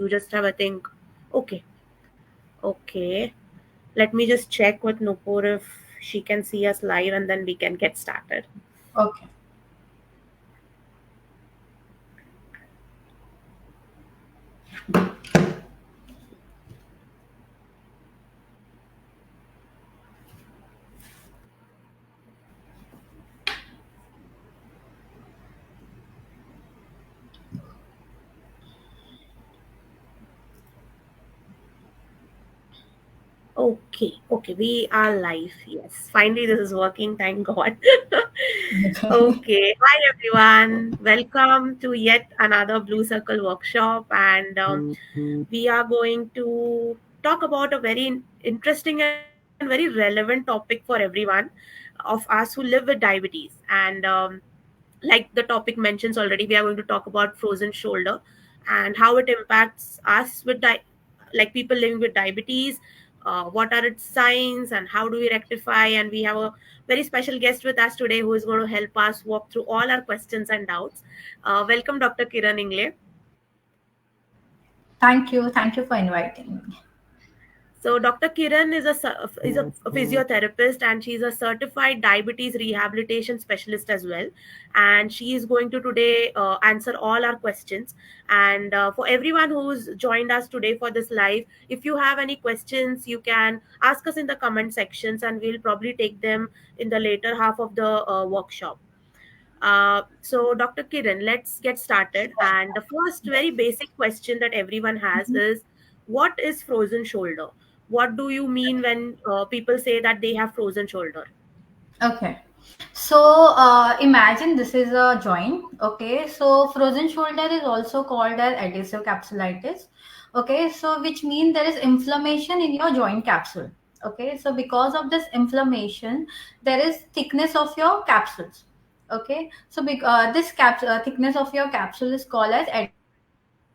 You just have a think. Okay. Okay. Let me just check with Nupur if she can see us live and then we can get started. Okay. Okay, we are live. Yes, finally, this is working. Thank God. Okay, hi everyone. Welcome to yet another Blue Circle workshop, and we are going to talk about a very interesting and very relevant topic for everyone of us who live with diabetes. And like the topic mentions already, we are going to talk about frozen shoulder and how it impacts us with like people living with diabetes. What are its signs and how do we rectify? And we have a very special guest with us today who is going to help us walk through all our questions and doubts. Welcome, Dr. Kiran Ingle. Thank you. Thank you for inviting me. So Dr. Kiran is a physiotherapist and she's a certified diabetes rehabilitation specialist as well. And she is going to today answer all our questions. And for everyone who's joined us today for this live, if you have any questions, you can ask us in the comment sections, and we'll probably take them in the later half of the workshop. So, Dr. Kiran, let's get started. And the first very basic question that everyone has Mhm. is, what is frozen shoulder? What do you mean when people say that they have frozen shoulder? Okay. So imagine this is a joint. Okay. So frozen shoulder is also called as adhesive capsulitis. Okay. So which means there is inflammation in your joint capsule. Okay. So because of this inflammation, there is thickness of your capsules. Okay. So this thickness of your capsule is called as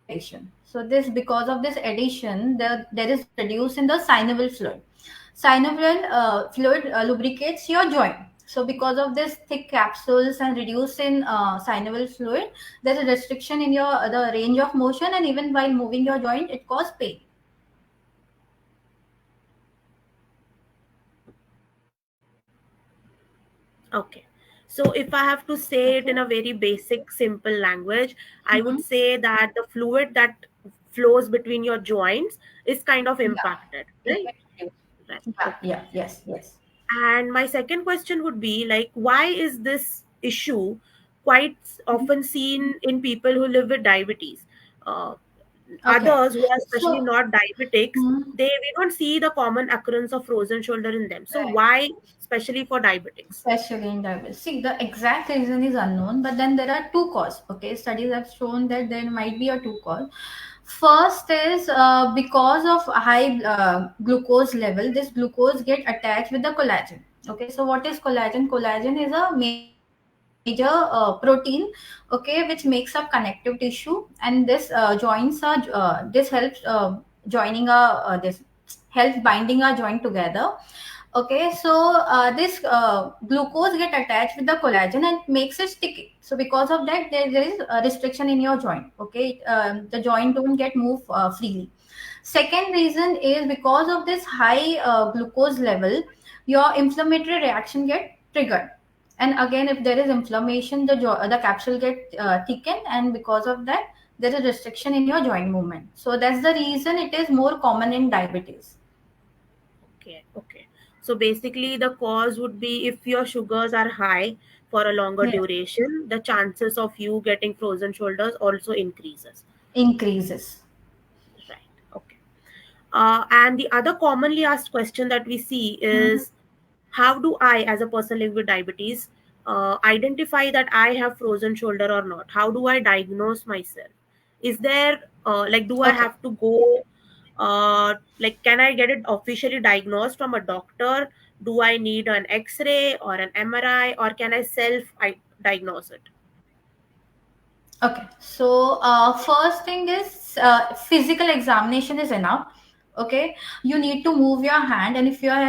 adhesion. So this because of this adhesion, there is reduce in the synovial fluid. Synovial fluid lubricates your joint. So because of this thick capsules and reduce in synovial fluid, there is a restriction in your the range of motion, and even while moving your joint, it causes pain. Okay. So, if I have to say it Okay. in a very basic, simple language, I Mm-hmm. would say that the fluid that flows between your joints is kind of Yeah. impacted, It right? gets reduced. Right. Yeah. Okay. Yeah. Yes. Yes. And my second question would be like, why is this issue quite Mhm. often seen in people who live with diabetes? Uh, Okay. Others who are especially So. not diabetics, Mhm. we don't see the common occurrence of frozen shoulder in them. So Right. why, especially for diabetics? Especially in diabetes. See, the exact reason is unknown, but then there are two causes. Okay, studies have shown that there might be a two cause. First is because of high glucose level, this glucose get attached with the collagen. Okay, so what is collagen? Collagen is a major protein, okay, which makes up connective tissue, and this this helps joining this helps binding a joint together. Okay, so this glucose get attached with the collagen and makes it sticky. So because of that, there is a restriction in your joint. Okay, the joint don't get move freely. Second reason is because of this high glucose level, your inflammatory reaction get triggered. And again, if there is inflammation, the capsule get thickened, and because of that, there is restriction in your joint movement. So that's the reason it is more common in diabetes. Okay. So basically, the cause would be if your sugars are high for a longer Yes, duration, the chances of you getting frozen shoulders also increases. increases. Right. Okay. And the other commonly asked question that we see Mhm. is, how do I, as a person living with diabetes, identify that I have frozen shoulder or not? How do I diagnose myself? Is there, like, do I Okay. have to go, like, can I get it officially diagnosed from a doctor? Do I need an X-ray or an MRI, or can I diagnose it? Okay. So first thing is physical examination is enough. Okay. You need to move your hand, and if you are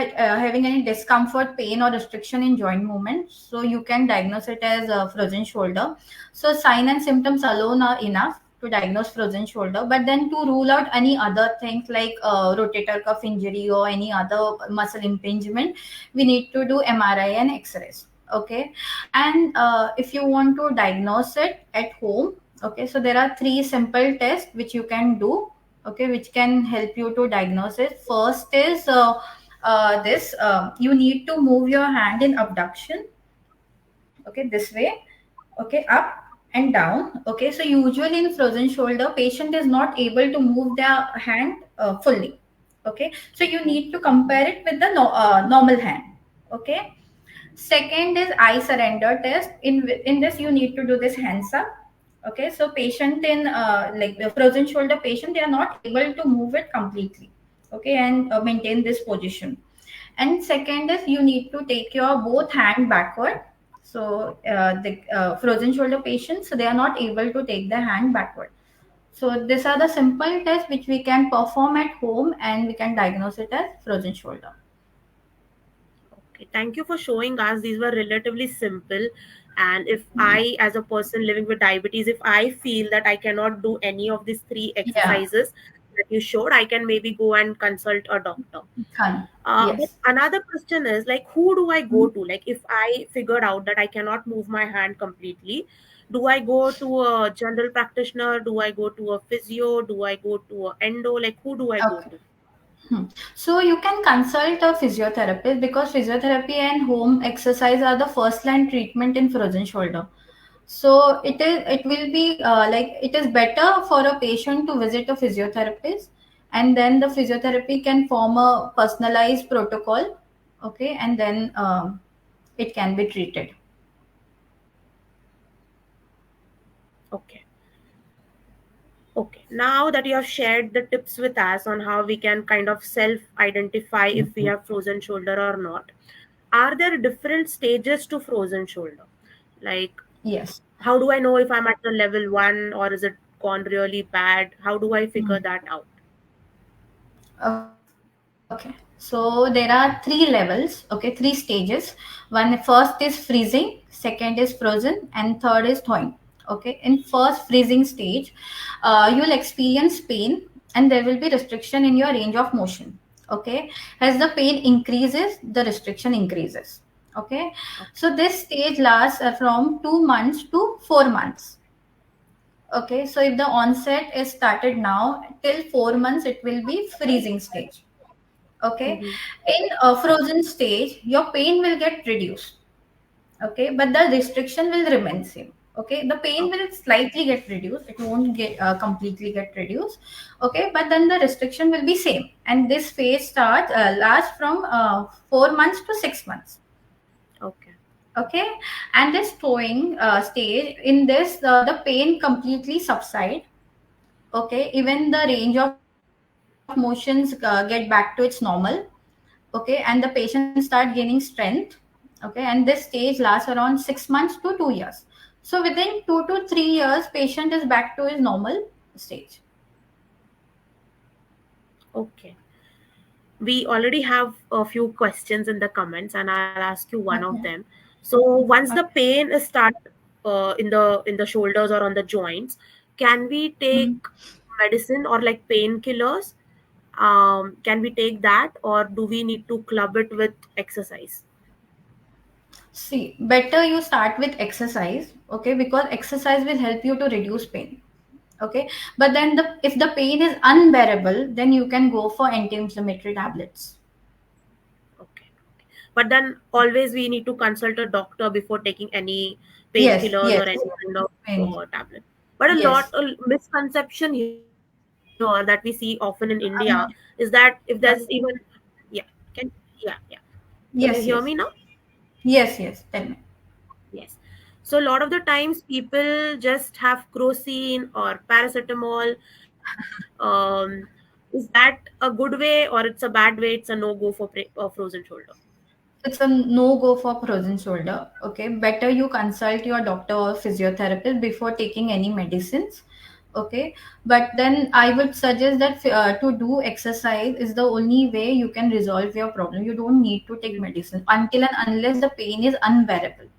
having any discomfort, pain, or restriction in joint movement, so you can diagnose it as a frozen shoulder. So sign and symptoms alone are enough. to diagnose frozen shoulder. But then to rule out any other things like rotator cuff injury or any other muscle impingement, we need to do MRI and X-rays. Okay, and if you want to diagnose it at home, okay, so there are three simple tests which you can do, okay, which can help you to diagnose it. First is this you need to move your hand in abduction, okay, this way, okay, up and down. Okay, so usually in frozen shoulder patient is not able to move their hand fully. Okay, so you need to compare it with the normal hand. Okay, second is eye surrender test. In this you need to do this hands up. Okay, so patient in like the frozen shoulder patient, they are not able to move it completely, okay, and maintain this position. And second is you need to take your both hand backward. So the frozen shoulder patients, so they are not able to take the hand backward. So these are the simple tests which we can perform at home and we can diagnose it as frozen shoulder. Okay, thank you for showing us. These were relatively simple. And if I, as a person living with diabetes, if I feel that I cannot do any of these three Yeah, exercises that you showed, I can maybe go and consult a doctor. fun. But Yes. another question is like, who do I go to? Like, if I figured out that I cannot move my hand completely, do I go to a general practitioner? Do I go to a physio? Do I go to a endo? Like, who do I go Okay. to? Hmm. So you can consult a physiotherapist because physiotherapy and home exercise are the first line treatment in frozen shoulder. So it will be like it is better for a patient to visit a physiotherapist, and then the physiotherapy can form a personalized protocol. Okay, and then it can be treated. Okay. Okay, now that you have shared the tips with us on how we can kind of self identify if we have frozen shoulder or not, are there different stages to frozen shoulder? Like, Yes. how do I know if I'm at the level one or is it gone really bad? How do I figure Hmm. that out? Okay, so there are three levels, okay, three stages. One first is freezing, second is frozen, and third is thawing. Okay, in first freezing stage, you'll experience pain and there will be restriction in your range of motion. Okay, as the pain increases, the restriction increases. Okay, so this stage lasts from 2 months to 4 months. Okay, so if the onset is started now, till 4 months, it will be freezing stage. Okay, Mm-hmm. in a frozen stage your pain will get reduced. Okay, but the restriction will remain same. Okay, the pain will slightly get reduced, it won't get completely get reduced. Okay, but then the restriction will be same, and this phase starts lasts from 4 months to 6 months. Okay. Okay, and this towing stage, in this the pain completely subside. Okay, even the range of motions get back to its normal. Okay, and the patient start gaining strength. Okay, and this stage lasts around 6 months to 2 years. So within 2 to 3 years patient is back to his normal stage. Okay. We already have a few questions in the comments, and I'll ask you one of Okay. them. So once the Okay. pain is start in the shoulders or on the joints, can we take Mhm. medicine or like painkillers? Can we take that, or do we need to club it with exercise? See, better you start with exercise, okay, because exercise will help you to reduce pain. Okay, but then if the pain is unbearable, then you can go for anti-inflammatory tablets. Okay. But then always we need to consult a doctor before taking any Yes, painkillers or yes. any kind of Pain. tablet. But Yes. a misconception here that we see often in India is that Uh, if there's even uh, yeah, can yeah. Can you hear yes, me yes. now? Yes, yes. Tell me. Yes. So a lot of the times people just have crocin or paracetamol. Is that a good way or it's a bad way? It's a no go for frozen shoulder. It's a no go for frozen shoulder. Okay, better you consult your doctor or physiotherapist before taking any medicines. Okay, but then I would suggest that to do exercise is the only way you can resolve your problem. You don't need to take medicine until and unless the pain is unbearable.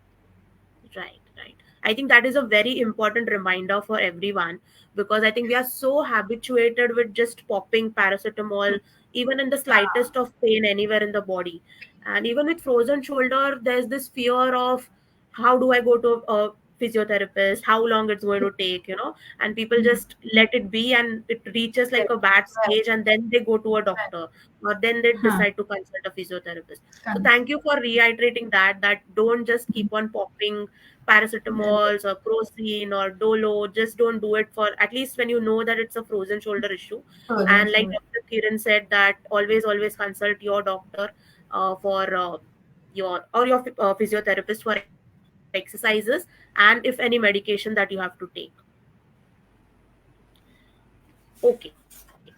Right, right. I think that is a very important reminder for everyone because I think we are so habituated with just popping paracetamol even in the slightest of pain anywhere in the body. And even with frozen shoulder, there's this fear of how do I go to a physiotherapist, how long it's going to take, and people Mm. just let it be, and it reaches like a bad Right. stage, and then they go to a Right. doctor, or then they Huh. decide to consult a physiotherapist. So Con- thank you for reiterating that don't just keep on popping paracetamols or crocin or dolo. Just don't do it for, at least when you know that it's a frozen shoulder issue. Frozen And like shoulder. Dr. Kiran said, that always consult your doctor for your physiotherapist for exercises, and if any medication that you have to take. Okay.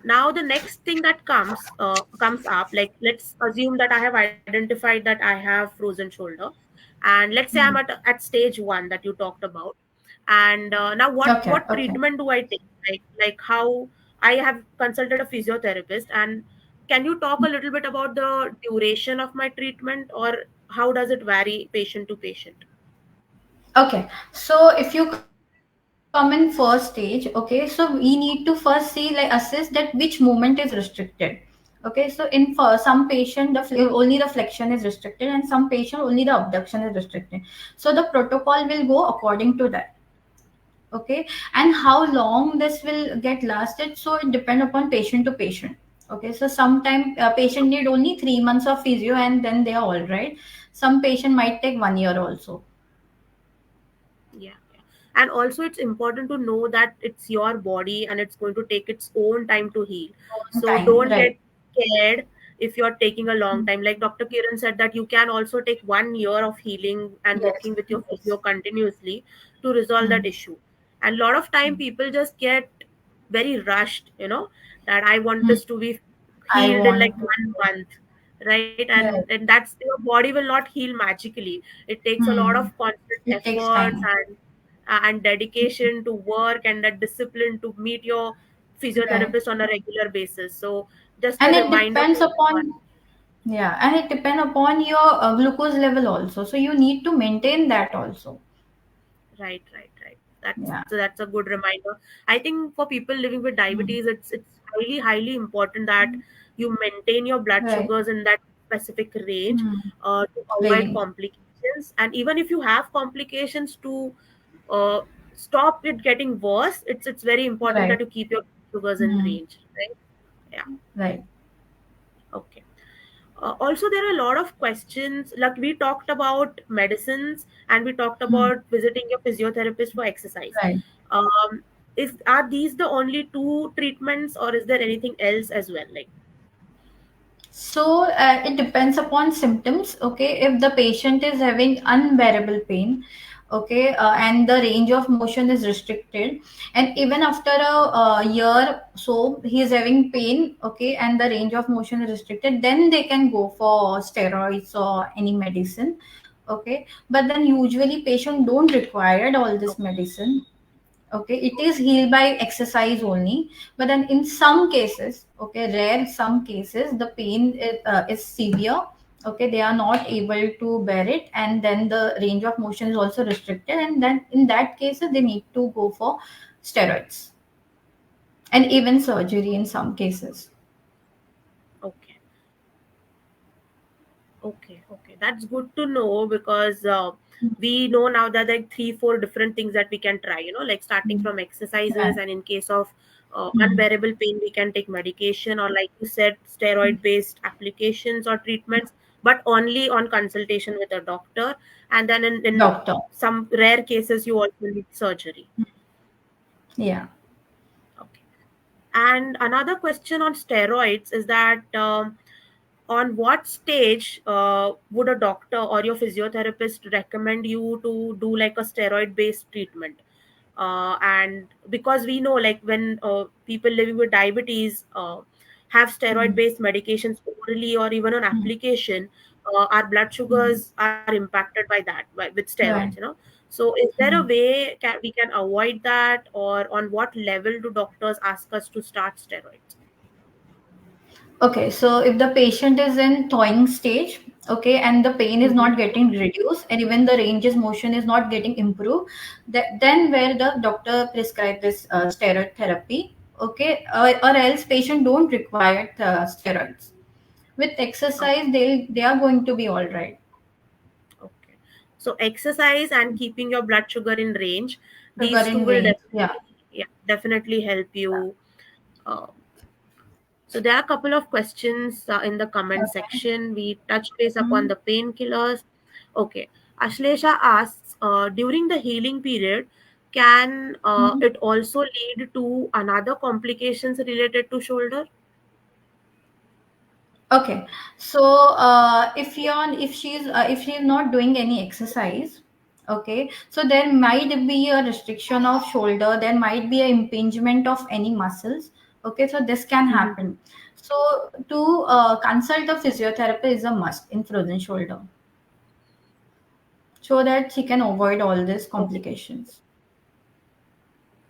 Now the next thing that comes up, like let's assume that I have identified that I have frozen shoulder, and let's say I'm Hmm. at stage one that you talked about, and now Okay. what Okay. treatment do I take? Like how I have consulted a physiotherapist, and can you talk a little bit about the duration of my treatment, or how does it vary patient to patient? Okay. So if you come in first stage, okay, so we need to first see, like, assess that which movement is restricted. Okay, so in some patient, only the flexion is restricted, and some patient only the abduction is restricted. So the protocol will go according to that. Okay, and how long this will get lasted, so it depend upon patient to patient. Okay, so sometimes patient need only 3 months of physio and then they are all right. Some patient might take 1 year also. Yeah, yeah. And also it's important to know that it's your body and it's going to take its own time to heal. So Time, don't get right. scared if you're taking a long time. Like Dr. Kiran said, that you can also take 1 year of healing and Yes, working with your physio yes. continuously to resolve that Hmm. issue. And a lot of time people just get very rushed, that I want Hmm. this to be I healed in like want to. 1 month, right? And Right. that's, your body will not heal magically. It takes a lot of Hmm. constant It takes efforts time. and dedication to work, and that discipline to meet your Right. physiotherapist on a regular basis. So just a And it reminder depends to everyone. upon, yeah, and it depend upon your glucose level also. So you need to maintain that also. Right, right, right. That's Yeah. so that's a good reminder. I think for people living with Hmm. diabetes, it's highly important that you maintain your blood Right. sugars in that specific range Hmm. to avoid Range. complications. And even if you have complications, to uh, stop it getting worse, it's very important that Right. you keep your sugars in Hmm. range, right? Yeah. Right. Okay. Also, there are a lot of questions. Like we talked about medicines and we talked Hmm. about visiting your physiotherapist for exercise. Right. Um, are these the only two treatments, or is there anything else as well? Like, So it depends upon symptoms. Okay, if the patient is having unbearable pain, okay, and the range of motion is restricted, and even after a year, so he is having pain, okay, and the range of motion is restricted, then they can go for steroids or any medicine. Okay, but then usually patient don't require all this medicine. Okay, it is healed by exercise only, but then in some cases, okay, rare some cases, the pain is severe. Okay, they are not able to bear it, and then the range of motion is also restricted, and then in that cases they need to go for steroids and even surgery in some cases. okay. Okay. That's good to know, because we know now that there are three, four different things that we can try, like starting Mm. from exercises, Right. and in case of Mm. unbearable pain, we can take medication, or like you said, steroid based applications or treatments, but only on consultation with a doctor. And then in Doctor. some rare cases, you also need surgery. Yeah. Okay. And another question on steroids is that on what stage would a doctor or your physiotherapist recommend you to do like a steroid based treatment? And because we know, like when people living with diabetes have steroid Mm. based medications orally or even on Mm. application, our blood Mm. sugars are impacted by that, with steroids, Right. so is there a Mm. way we can avoid that, or on what level do doctors ask us to start steroids? Okay, so if the patient is in thawing stage, okay, and the pain is Mm-hmm. not getting reduced, and even the ranges motion is not getting improved, then where the doctor prescribe this steroid therapy, okay, or else patient don't require steroids. With exercise, they are going to be all right. Okay. So exercise and keeping your blood sugar in range, Sugar these two in will range, yeah. definitely, yeah, definitely help you. Uh, so there are a couple of questions in the comment Okay. section. We touched base upon Mhm. the painkillers. Okay. Ashlesha asks, during the healing period, can Mhm. it also lead to another complications related to shoulder? Okay, so if she's not doing any exercise, okay, so there might be a restriction of shoulder. There might be an impingement of any muscles. Okay, so this can Mhm. happen. So to consult a physiotherapist is a must in frozen shoulder, so that she can avoid all these Okay. complications.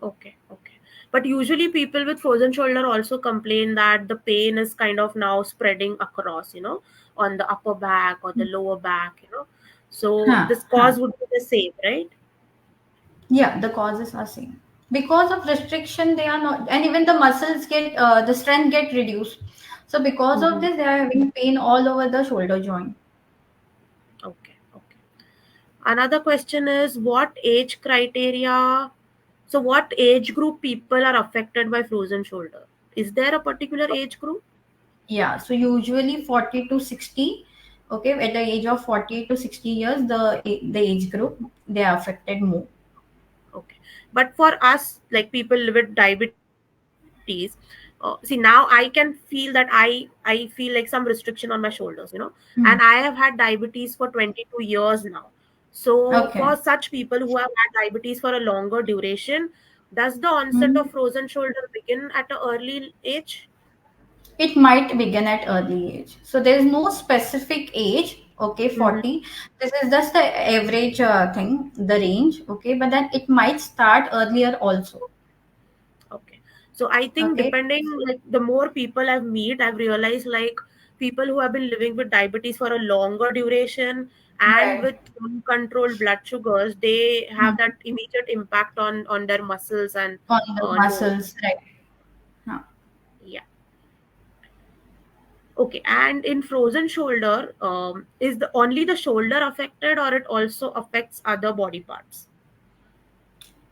Okay, okay. But usually people with frozen shoulder also complain that the pain is kind of now spreading across, on the upper back or the lower back. So Huh, this huh. cause would be the same, right? Yeah, the causes are same. Because of restriction, they are not, and even the muscles get, the strength get reduced. So because of Mm-hmm. this, they are having pain all over the shoulder joint. Okay, okay. Another question is what age criteria, so what age group people are affected by frozen shoulder? Is there a particular age group? Yeah, so usually 40 to 60. Okay, at the age of 40 to 60 years, the age group, they are affected more. Okay. But for us, like people with diabetes, see now I can feel that I feel like some restriction on my shoulders. And I Hmm. have had diabetes for 22 years now. So for Okay. such people who have had diabetes for a longer duration, does the onset Hmm. of frozen shoulder begin at an early age? It might begin at early age. So there is no specific age. Okay, Mhm. 40. This is just the average thing, the range. Okay, but then it might start earlier also. Okay. So I think Okay. depending, like the more people I've met, I've realized like people who have been living with diabetes for a longer duration and Right. with uncontrolled blood sugars, they have Hmm. that immediate impact on their muscles and On the muscles, nerves. right. Huh. Yeah. Okay. And in frozen shoulder, is the only the shoulder affected or it also affects other body parts?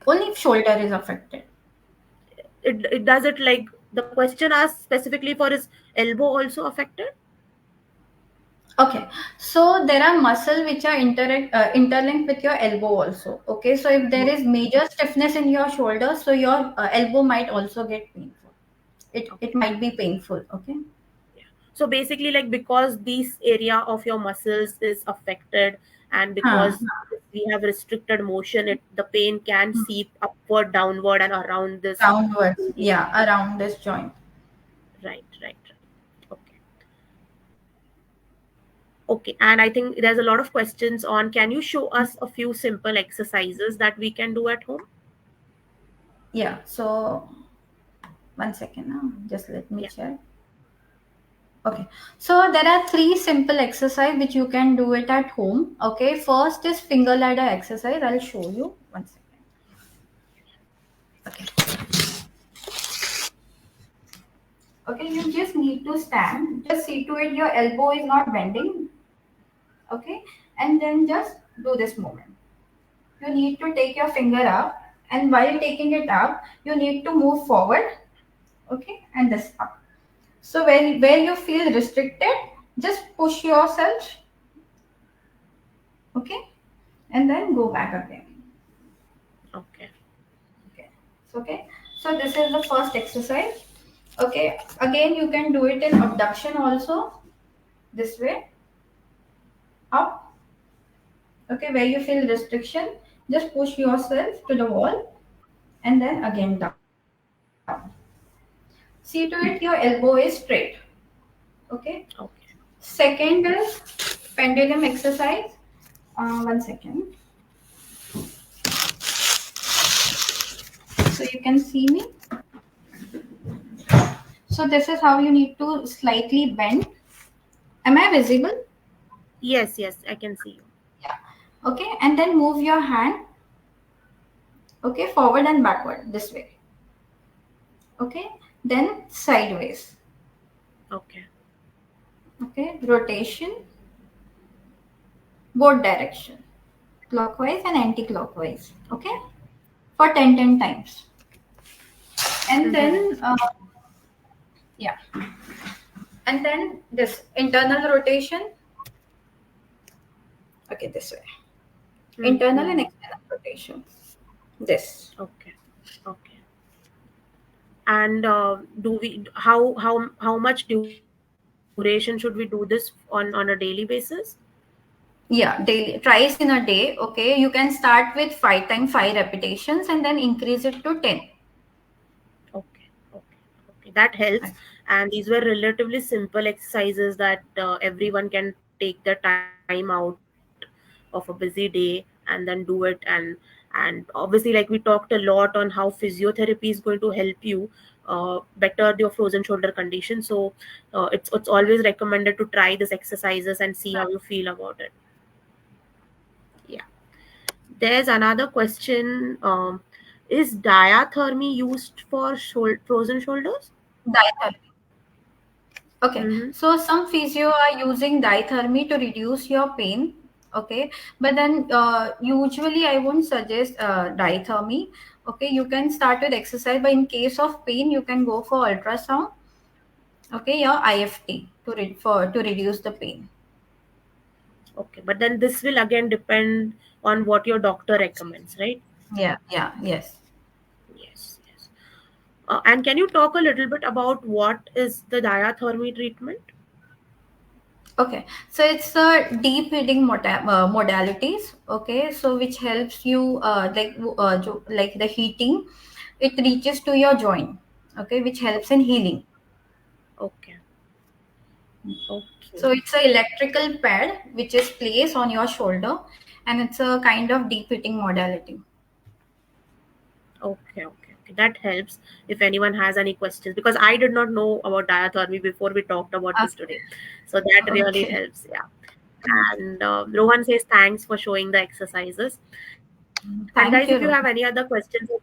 Only if shoulder is affected. It does it like the question asks specifically for his elbow also affected? Okay, so there are muscle which are interlinked with your elbow also. Okay, so if there is major stiffness in your shoulder, so your elbow might also get painful. It Okay. might be painful. Okay. Yeah. So basically, like because this area of your muscles is affected, and Huh. because we have restricted motion, the pain can seep upward, downward, and around this Downwards. area. Yeah, around this joint. Right, right, right. Okay. Okay. And I think there's a lot of questions on can you show us a few simple exercises that we can do at home? Yeah. So one second now. Just let me Yeah. check. Okay. So there are three simple exercise which you can do it at home. Okay. First is finger ladder exercise. I'll show you. One second. Okay. Okay. You just need to stand. Just see to it your elbow is not bending. Okay. And then just do this movement. You need to take your finger up, and while taking it up, you need to move forward. Okay. And this up. So where you feel restricted, just push yourself. Okay. And then go back again. Okay. Okay. Okay. So this is the first exercise. Okay. Again, you can do it in abduction also. This way, up. Okay. Where you feel restriction, just push yourself to the wall and then again down. See to it, your elbow is straight. Okay. Okay. Second is pendulum exercise. One second. So you can see me. So this is how you need to slightly bend. Am I visible? Yes, yes, I can see you. Yeah. Okay, and then move your hand, okay, forward and backward this way. Okay, then sideways. Okay. Okay, rotation, both direction, clockwise and anti-clockwise. Okay, for 10 times. And Mm-hmm. then, yeah, and then this internal rotation. Okay, this way. Internal and Mm-hmm. external rotation. This. Okay. Okay. And do we how much duration should we do this on a daily basis? Yeah, daily, twice in a day. Okay, you can start with 5 repetitions and then increase it to 10. Okay, okay, okay. That helps. And these were relatively simple exercises that everyone can take the time out of a busy day and then do it. And obviously, like we talked a lot on how physiotherapy is going to help you better your frozen shoulder condition. So it's always recommended to try these exercises and see how you feel about it. Yeah. There's another question. Is diathermy used for frozen shoulders? Diathermy. Okay, Mm-hmm. so some physio are using diathermy to reduce your pain. Okay, but then usually I won't suggest diathermy. Okay, you can start with exercise, but in case of pain, you can go for ultrasound. Okay, your IFT to reduce the pain. Okay, but then this will again depend on what your doctor recommends, right? Yeah, yeah, yes. Yes, yes. And can you talk a little bit about what is the diathermy treatment? Okay, so it's deep reading modalities. Okay, so which helps you like the heating, it reaches to your joint. Okay, which helps in healing. Okay, okay, So it's a electrical pad which is placed on your shoulder, and it's a kind of deep hitting modality. okay, okay. Okay. That helps if anyone has any questions because I did not know about diathermy before we talked about this today. So that really Okay. helps. Yeah. And Rohan says thanks for showing the exercises. And guys, if you have any Thank you, other Rohan. questions as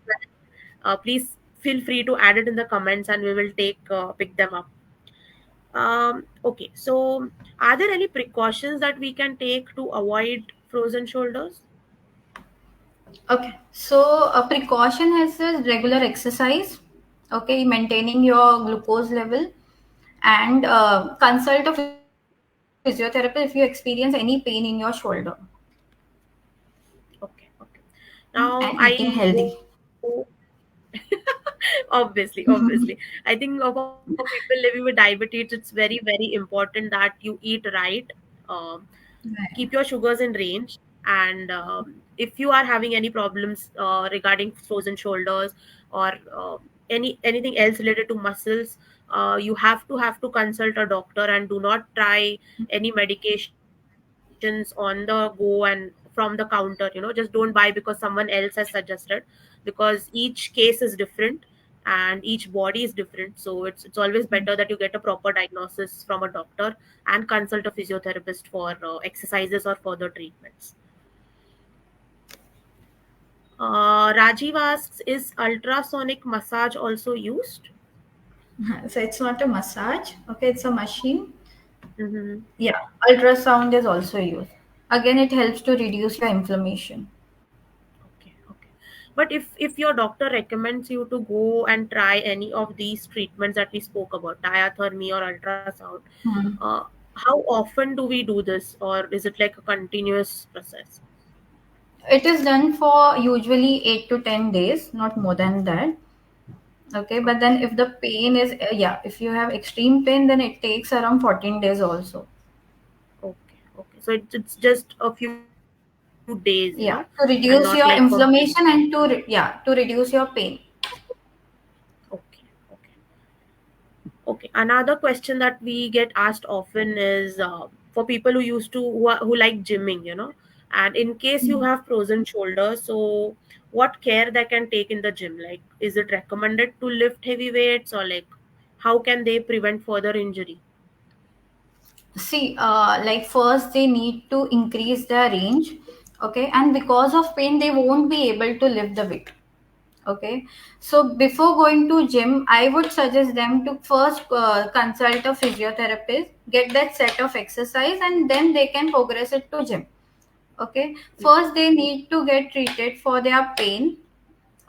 well, please feel free to add it in the comments and we will pick them up. Okay, so are there any precautions that we can take to avoid frozen shoulders? Okay, so a precaution is a regular exercise. Okay, maintaining your glucose level and consult a physiotherapist if you experience any pain in your shoulder. Okay, okay. And Now eating I healthy. go obviously. I think for people living with diabetes, it's very, very important that you eat right. Um, Keep Right. your sugars in range, and if you are having any problems regarding frozen shoulders or anything else related to muscles, you have to consult a doctor and do not try any medications on the go and from the counter. Just don't buy because someone else has suggested, because each case is different and each body is different. So it's always better that you get a proper diagnosis from a doctor and consult a physiotherapist for exercises or further treatments. Rajiv asks, is ultrasonic massage also used? So it's not a massage. Okay, it's a machine. Mm-hmm. Yeah, ultrasound is also used. Again, it helps to reduce your inflammation. Okay, okay. But if your doctor recommends you to go and try any of these treatments that we spoke about, diathermy or ultrasound, Hmm. uh, how often do we do this, or is it like a continuous process? It is done for usually 8 to 10 days, not more than that. Okay, but then Okay, if the pain is, yeah, if you have extreme pain, then it takes around 14 days also. okay, okay. So it's just a few days, and not Yeah, like for to days. reduce your inflammation and yeah, to reduce your pain. Okay, okay. Okay, another question that we get asked often is for people who used to who like gymming, and in case you have frozen shoulders, so what care they can take in the gym? Like, is it recommended to lift heavy weights, or like how can they prevent further injury? See, like first they need to increase their range, okay, and because of pain they won't be able to lift the weight. Okay, so before going to gym, I would suggest them to first consult a physiotherapist, get that set of exercise, and then they can progress it to gym. Okay, first they need to get treated for their pain.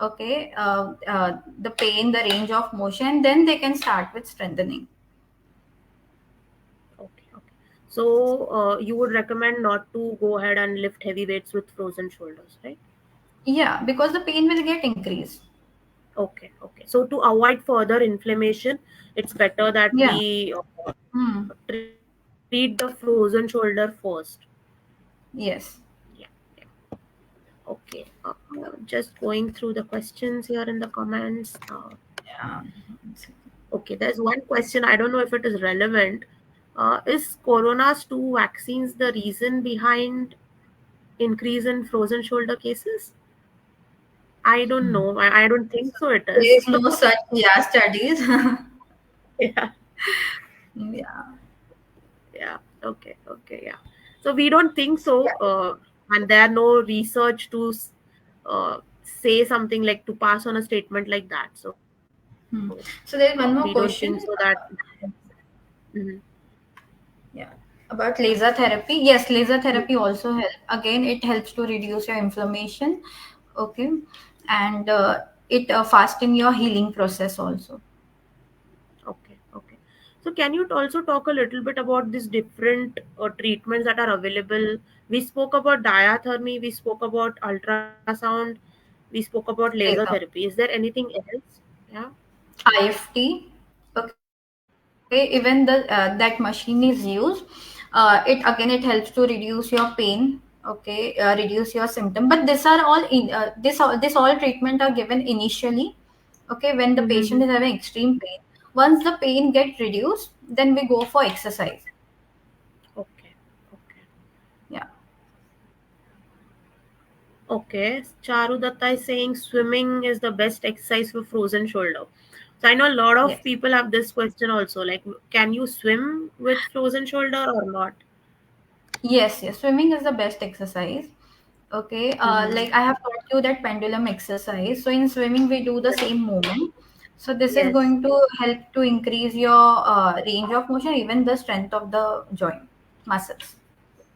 Okay, the pain, the range of motion, then they can start with strengthening. Okay, okay. So you would recommend not to go ahead and lift heavy weights with frozen shoulders, right? Yeah, because the pain will get increased. Okay, okay. So to avoid further inflammation, it's better that Yeah. we Hmm. treat the frozen shoulder first. Yes. Yeah, yeah. Okay. Just going through the questions here in the comments. Yeah. Okay, there's one question. I don't know if it is relevant. Is Corona's 2 vaccines the reason behind increase in frozen shoulder cases? I don't know. I don't think so. It There is. is no such studies. Yeah. Yeah. Yeah. Okay. Okay. Yeah. So we don't think so. And there are no research to say something like to pass on a statement like that. So Hmm. we So don't there is think one so more that. question. Mhm. Yeah. About laser therapy. Yes, laser therapy also help. Again, it helps to reduce your inflammation. Okay. And it fasten your healing process also. Okay, okay. So can you also talk a little bit about these different treatments that are available? We spoke about diathermy, we spoke about ultrasound, we spoke about laser Laser. therapy. Is there anything else? Yeah. IFT. Okay, even the that machine is used. It again it helps to reduce your pain. Okay, reduce your symptom. But these are all this all treatment are given initially. Okay, when the patient Mm-hmm. is having extreme pain. Once the pain get reduced, then we go for exercise. Okay, okay. Yeah. Okay. Charu Datta is saying swimming is the best exercise for frozen shoulder. So I know a lot of Yes. people have this question also, like, can you swim with frozen shoulder or not? Yes. Yes. Swimming is the best exercise. Okay, Mm-hmm. like I have taught you that pendulum exercise. So in swimming, we do the same movement. So this is Yes. going to help to increase your range of motion, even the strength of the joint muscles.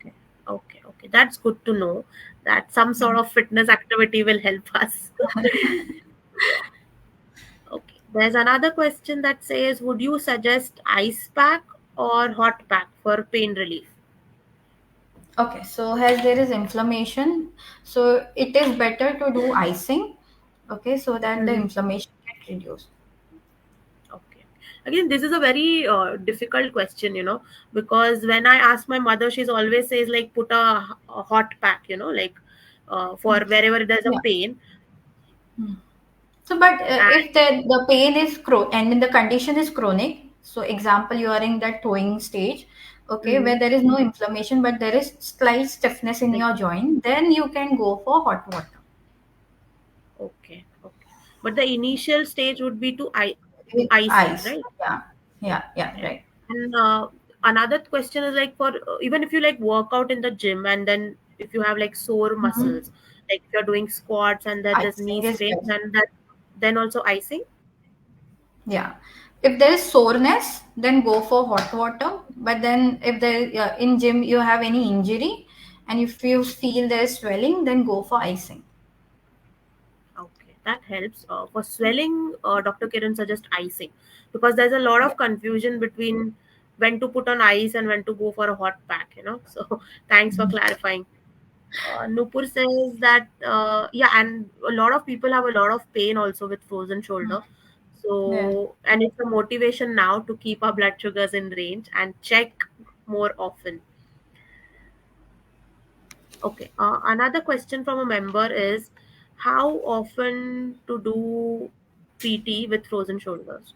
Okay, okay, okay. That's good to know that some sort Mm. of fitness activity will help us. Yeah. Okay. There's another question that says, would you suggest ice pack or hot pack for pain relief? Okay, so as there is inflammation, so it is better to do icing. Okay, so that the Mhm. inflammation get reduced. Okay. Again, this is a very difficult question, because when I ask my mother, she's always says like put a hot pack, like for Mm. wherever there's a Yeah. pain. Mm. So, but And if the pain is and then the condition is chronic, so example, you are in that towing stage, okay, where mhm, there is no inflammation, but there is slight stiffness in like your joint, then you can go for hot water. okay, okay. But the initial stage would be to With icing, ice. right? Yeah, yeah, yeah, Yeah. right. And another question is like for even if you like work out in the gym and then if you have like sore Hmm. muscles, like if you're doing squats and then there's knee Icing is strain, best. then also icing. Yeah. If there is soreness, then go for hot water. But then if there in gym you have any injury, and if you feel there is swelling, then go for icing. Okay, that helps. For swelling, Dr. Kiran suggests icing because there's a lot Yeah. of confusion between when to put on ice and when to go for a hot pack. So thanks for clarifying. Nupur says that, yeah, and a lot of people have a lot of pain also with frozen shoulder. Yeah. So, and it's a motivation now to keep our blood sugars in range and check more often. Okay. Another question from a member is how often to do PT with frozen shoulders?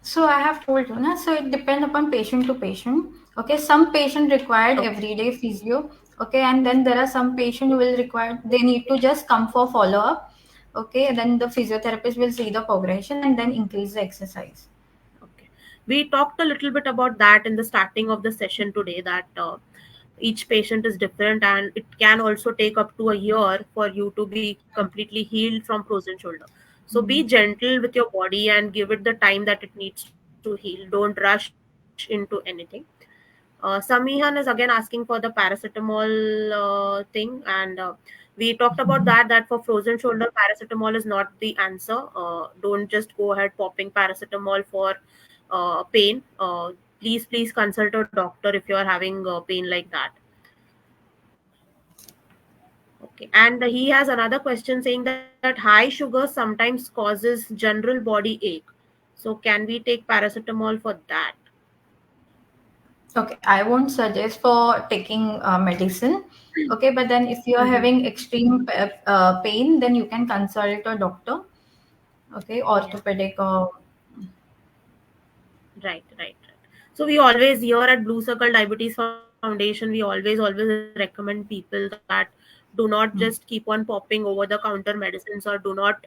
So I have told you, na, so it depends upon patient to patient. Okay, some patient required Okay. everyday physio. Okay, and then there are some patient who will require they need to just come for follow up. Okay, then the physiotherapist will see the progression and then increase the exercise. Okay. We talked a little bit about that in the starting of the session today, that each patient is different and it can also take up to a year for you to be completely healed from frozen shoulder. So be gentle with your body and give it the time that it needs to heal. Don't rush into anything. Samihan is again asking for the paracetamol thing, and we talked about that for frozen shoulder, paracetamol is not the answer. Don't just go ahead popping paracetamol for pain. Please consult a doctor if you are having pain like that. Okay, and he has another question saying that high sugar sometimes causes general body ache. So can we take paracetamol for that? Okay, I won't suggest for taking medicine. Okay, but then if you are Mhm. having extreme pain, then you can consult a doctor. Okay, Yeah. orthopedic or Right. So we always here at Blue Circle Diabetes Foundation, we always recommend people that do not just keep on popping over the counter medicines, or do not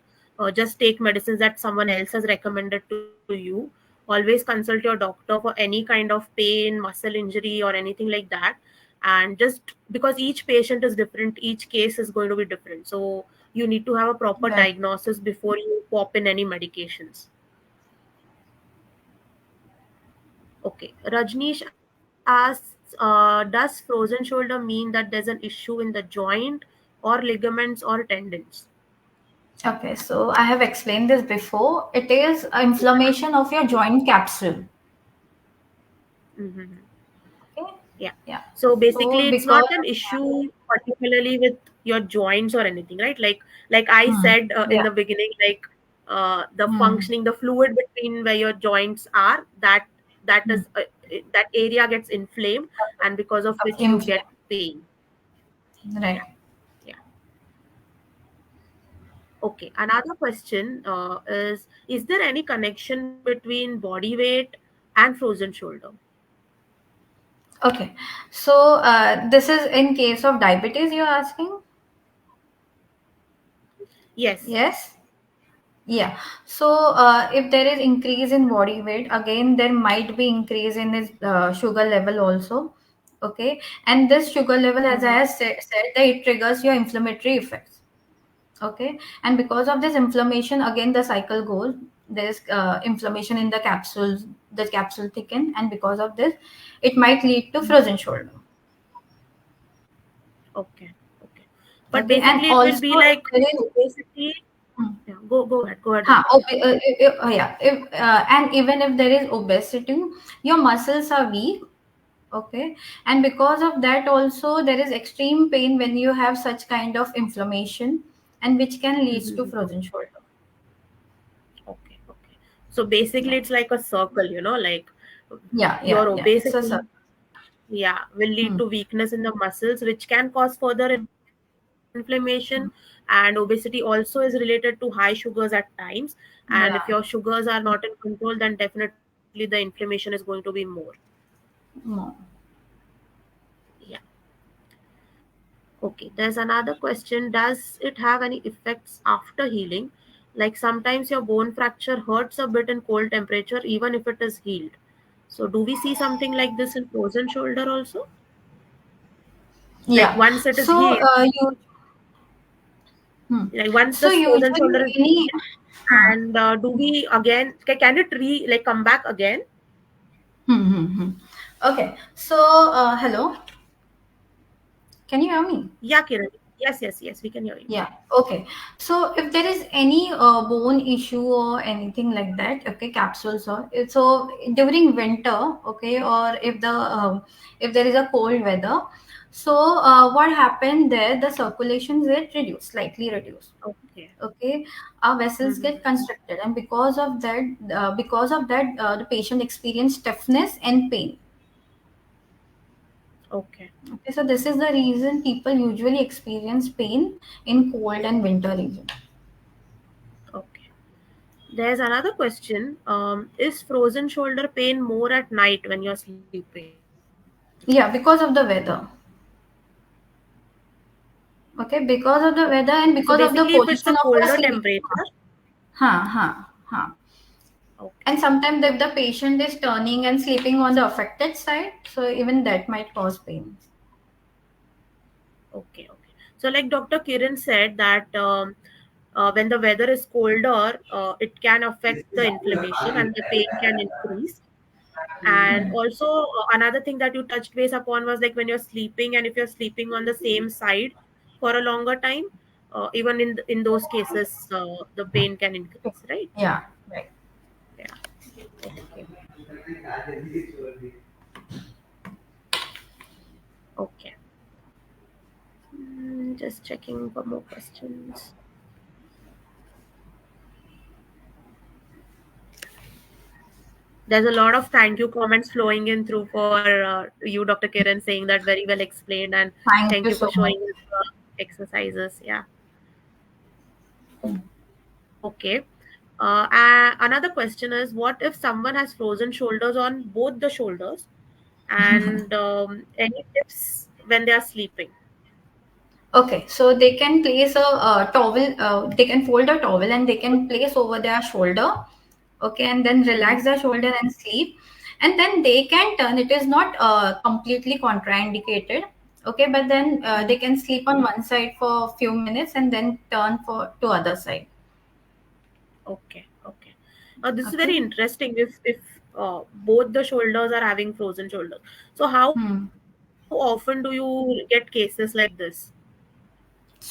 just take medicines that someone else has recommended to you. Always consult your doctor for any kind of pain, muscle injury, or anything like that. And just because each patient is different, each case is going to be different. So you need to have a proper right. diagnosis before you pop in any medications. Okay. Rajneesh asks, does frozen shoulder mean that there's an issue in the joint or ligaments or tendons? Okay, so I have explained this before. It is inflammation of your joint capsule. Mm-hmm. Okay, Yeah. yeah. So So basically, it's because not an issue particularly with your joints or anything, right? Like I said in yeah. the beginning, like the Hmm. functioning, the fluid between where your joints are, that Hmm. is that area gets inflamed, and because of which you get Inflamed. pain. Yeah. Right. Yeah. Okay, another question is there any connection between body weight and frozen shoulder? Okay. So this is in case of diabetes you're asking? Yes. Yes. Yeah. So if there is increase in body weight, again there might be increase in his sugar level also. Okay. And this sugar level, as I Mm-hmm. have said that it triggers your inflammatory effects. Okay. And because of this inflammation, again the cycle goes. There's inflammation in the capsule thicken, and because of this, it might lead to frozen shoulder. Okay. Okay. But Okay. And basically, it will also be if like there is obesity. hmm, Yeah. Go ahead. Go ahead, huh, Rajnish. Yeah. yeah. If and even if there is obesity, your muscles are weak. Okay, and because of that, also there is extreme pain when you have such kind of inflammation, and which can lead to Mm-hmm. frozen shoulder. Okay. Okay. So basically, Yeah, it's like a circle. Like your yeah. It's a obesity, circle. yeah, will lead Hmm. to weakness in the muscles, which can cause further inflammation. And obesity also is related to high sugars at times. And if your Yeah, sugars are not in control, then definitely the inflammation is going to be more. more. Yeah. Okay. There's another question. Does it have any effects after healing? Like sometimes your bone fracture hurts a bit in cold temperature, even if it is healed. So, do we see something like this in frozen shoulder also? Like Yeah. once it is So healed, you. Hmm. like once So the frozen usually shoulder is any. healed, Huh. and do we again, can it like come back again? Okay. So hello. Can you hear me? Yeah, Kiran. Yes, we can hear you. Yeah. Okay. So if there is any bone issue or anything like that, okay, capsules or so during winter, okay, or if there is a cold weather, so what happened there? The circulations get reduced, slightly reduced. Okay. Okay, our vessels Mm-hmm. get constricted, and because of that, the patient experience stiffness and pain. Okay. Okay, so this is the reason people usually experience pain in cold and winter region. Okay. There's another question. Is frozen shoulder pain more at night when you're sleeping? Yeah, because of the weather. Okay, because of the weather Okay. and So because of the basically, if it's a position of your colder sleep. temperature, Huh, huh, huh. And Okay. sometimes if the patient is turning and sleeping on the affected side, so even that might cause pain. Okay. Okay. So, like Dr. Kiran said, that when the weather is colder, it can affect the inflammation and the pain can increase. And also, another thing that you touched base upon was like when you're sleeping, and if you're sleeping on the same side for a longer time, even in those cases, the pain can increase, right? Yeah, right. Yeah. Okay. Okay. Just checking for more questions. There's a lot of thank you comments flowing in through for you, Dr. Kiran, saying that very well explained, and Thank thank you you for so much. showing us exercises. Yeah. Okay. Another question is, what if someone has frozen shoulders on both the shoulders, and any tips when they are sleeping? Okay, so they can place a towel, they can fold a towel and they can place over their shoulder. Okay, and then relax Mhm. the shoulder and sleep. And then they can turn, it is not completely contraindicated. Okay, but then they Mhm. can sleep on one side for a few minutes and then turn for to other side. Okay. Okay. This is very Okay. interesting. If both the shoulders are having frozen shoulders, so how Hmm. often do you get cases like this?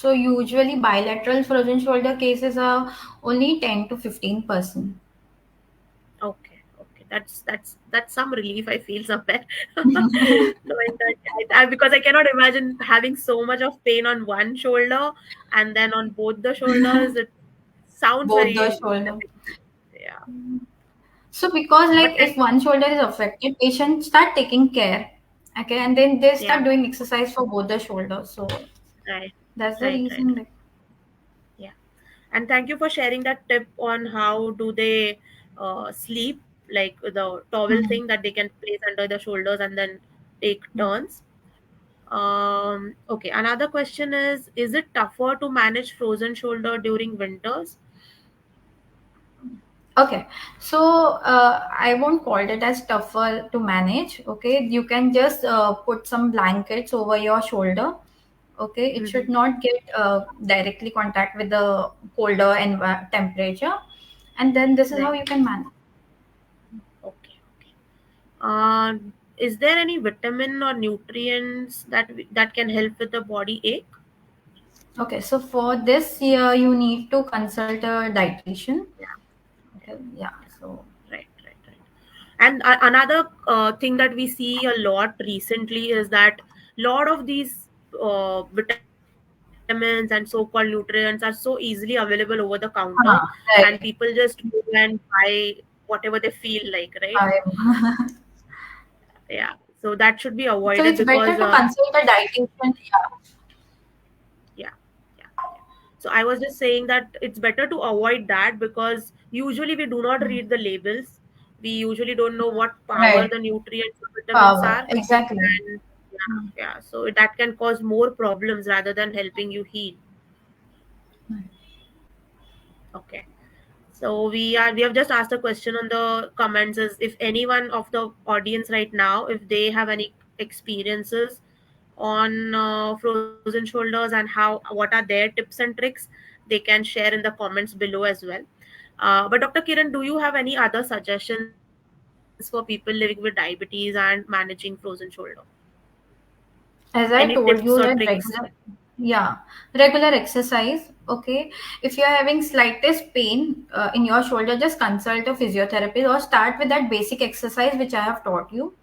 So usually bilateral frozen shoulder cases are only 10 to 15%. Okay, okay, that's some relief I feel somewhere, knowing that because I cannot imagine having so much of pain on one shoulder and then on both the shoulders. It sounds Both the very shoulder. difficult. Yeah, So because but like if one shoulder is affected, patients start taking care. Okay, and then they start yeah, doing exercise for both the shoulders. So right, that's the right, right, reason. right. Like, Yeah, and thank you for sharing that tip on how do they sleep, like the towel hmm. thing that they can place under the shoulders and then take turns. Okay, another question is it tougher to manage frozen shoulder during winters? Okay, so I won't call it as tougher to manage. Okay, you can just put some blankets over your shoulder. Okay, it should Hmm. not get directly contact with the colder and temperature, and then this is how Right. you can manage. Okay. Okay. Uh, is there any vitamin or nutrients that can help with the body ache? Okay, so for this year, you need to consult a dietitian. Yeah. Okay, Yeah. yeah, Yeah. so Right. Right. Right. And another thing that we see a lot recently is that lot of these vitamins and so-called nutrients are so easily available over the counter, and people just right. go and buy whatever they feel like, right? I, Yeah. So that should be avoided so it's because better to consult a dietitian. Yeah. yeah, yeah, yeah. So I was just saying that it's better to avoid that because usually we do not read the labels. We usually don't know what power Right. the nutrients or vitamins Power. are, Exactly. and yeah, yeah. So that can cause more problems rather than helping you heal. Okay. So we have just asked a question on the comments, is if anyone of the audience right now, if they have any experiences on frozen shoulders and how what are their tips and tricks, they can share in the comments below as well. But Dr. Kiran, do you have any other suggestions for people living with diabetes and managing frozen shoulder? Any As I tips or told you that tricks? yeah, regular exercise. Okay. If you're having slightest pain in your shoulder, just consult a physiotherapist or start with that basic exercise which I have taught you.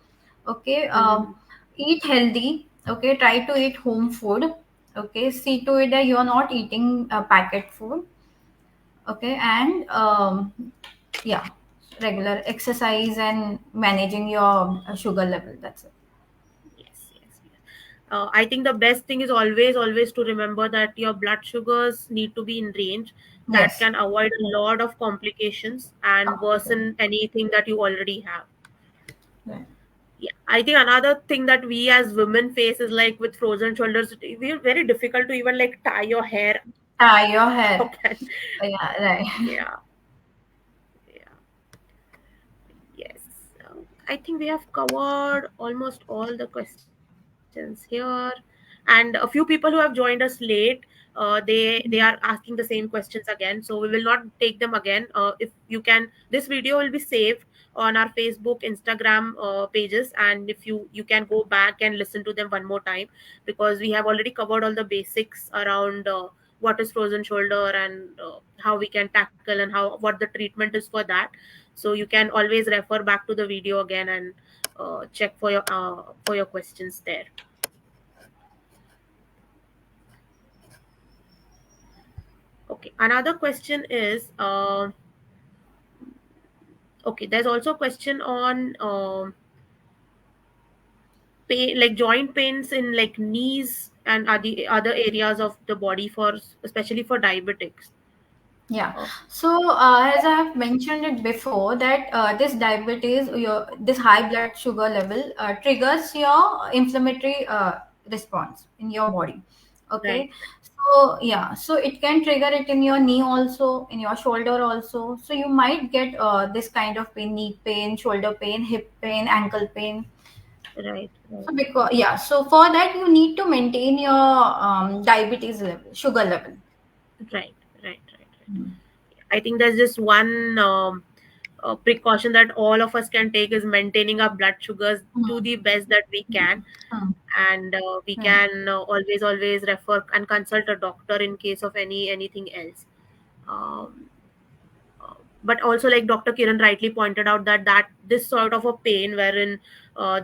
Okay. Mm-hmm. Eat healthy. Okay. Try to eat home food. Okay. See to it that you're not eating packet food. Okay. And yeah, regular exercise and managing your sugar level. That's it. Yes, yes, yes. I think the best thing is always to remember that your blood sugars need to be in range. That Yes. can avoid a lot of complications and worsen anything that you already have. Right. Yeah, I think another thing that we as women face is like with frozen shoulders, it's very difficult to even like tie your hair up, and Tie your hair. yeah, Yeah, right. yeah, yeah. I think we have covered almost all the questions here. And a few people who have joined us late, they are asking the same questions again. So we will not take them again. If you can, this video will be saved on our Facebook, Instagram pages, and if you can go back and listen to them one more time, because we have already covered all the basics around what is frozen shoulder and how we can tackle and how what the treatment is for that. So you can always refer back to the video again and check for your questions there. Okay, another question is okay, there's also a question on pain, like joint pains in like knees and other areas of the body, for especially for diabetics. Yeah. uh, So, as I have mentioned it before, that this diabetes, this high blood sugar level triggers your inflammatory response in your body. Okay. right, So, yeah. So it can trigger it in your knee also, in your shoulder also. So you might get this kind of pain: knee pain, shoulder pain, hip pain, ankle pain. right, So because, yeah. So for that you need to maintain your diabetes level, sugar level. right, right. I think there's just one precaution that all of us can take is maintaining our blood sugars to Hmm. the best that we can. Hmm. And we Hmm. can always refer and consult a doctor in case of anything else. um, but also, like Dr. Kiran rightly pointed out, that this sort of a pain wherein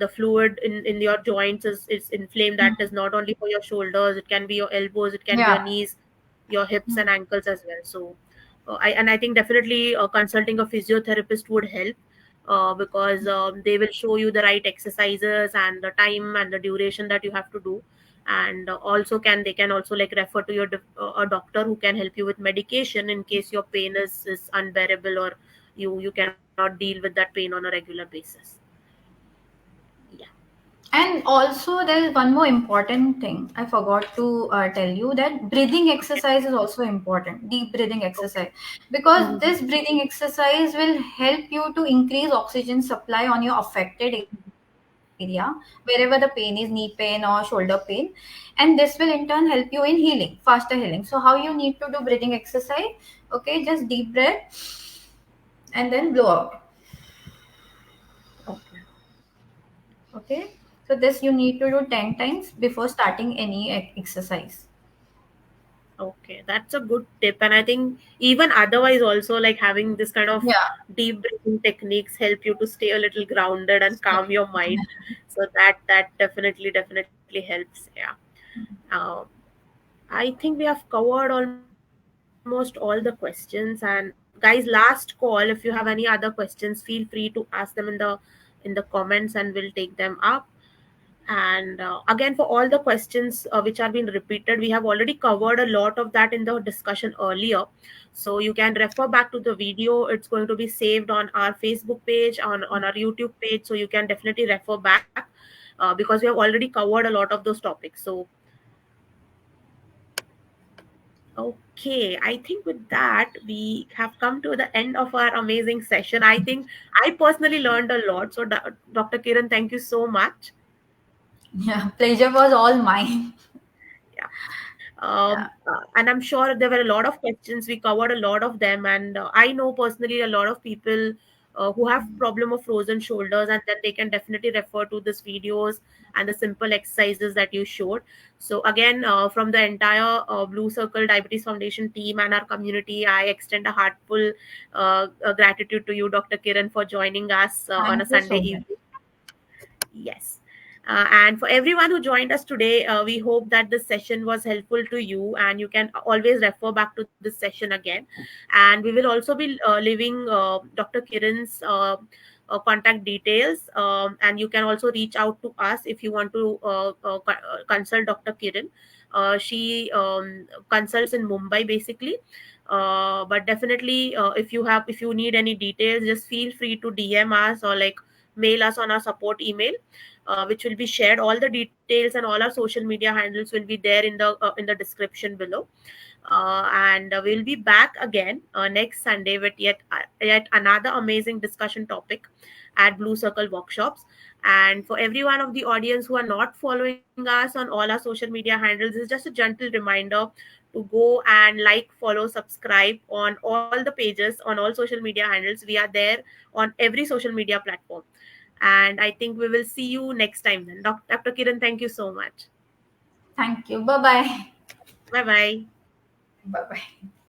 the fluid in your joints is inflamed, that is Hmm. not only for your shoulders, it can be your elbows, it can be your Yeah. knees, your hips Hmm. and ankles as well. So I think definitely consulting a physiotherapist would help, because they will show you the right exercises and the time and the duration that you have to do. And also can they can also like refer to a doctor who can help you with medication in case your pain is unbearable, or you cannot deal with that pain on a regular basis. Yeah. And also, there is one more important thing I forgot to tell you, that breathing Okay. exercise is also important, deep breathing Okay. exercise, because Mm-hmm. this breathing exercise will help you to increase oxygen supply on your affected area, wherever the pain is, knee pain or shoulder pain, and this will in turn help you in healing, faster healing. So, how you need to do breathing exercise? Okay, just deep breath and then blow out. Okay. Okay, so this you need to do 10 times before starting any exercise. Okay, that's a good tip. And I think even otherwise also, like having this kind of Yeah. deep breathing techniques help you to stay a little grounded and So, calm your mind. So that definitely helps. Yeah. Um, I think we have covered almost all the questions. And guys, last call. If you have any other questions, feel free to ask them in the comments, and we'll take them up. And again, for all the questions which are being repeated, we have already covered a lot of that in the discussion earlier. So you can refer back to the video. It's going to be saved on our Facebook page, on our YouTube page. So you can definitely refer back, because we have already covered a lot of those topics. So okay, I think with that, we have come to the end of our amazing session. I think I personally learned a lot. So, Dr. Kiran, thank you so much. yeah, pleasure was all mine. Yeah. Yeah. And I'm sure there were a lot of questions. We covered a lot of them, and I know personally a lot of people who have problem of frozen shoulders, and then they can definitely refer to these videos and the simple exercises that you showed. So again, from the entire Blue Circle Diabetes Foundation team and our community, I extend a heartful gratitude to you, Dr. Kiran, for joining us on a Thank you Sunday so much. evening. Yes. And for everyone who joined us today, we hope that this session was helpful to you, and you can always refer back to this session again. And we will also be leaving Dr. Kiran's contact details, and you can also reach out to us if you want to consult Dr. Kiran. She consults in Mumbai basically. But definitely, if you need any details, just feel free to DM us or like mail us on our support email, which will be shared. All the details and all our social media handles will be there in the description below. And we'll be back again next Sunday with yet another amazing discussion topic. at Blue Circle Workshops. And for every one of the audience who are not following us on all our social media handles, this is just a gentle reminder to go and like, follow, subscribe on all the pages, on all social media handles. We are there on every social media platform. And I think we will see you next time then. Dr. Kiran, thank you so much. Thank you. Bye bye. Bye bye. Bye bye.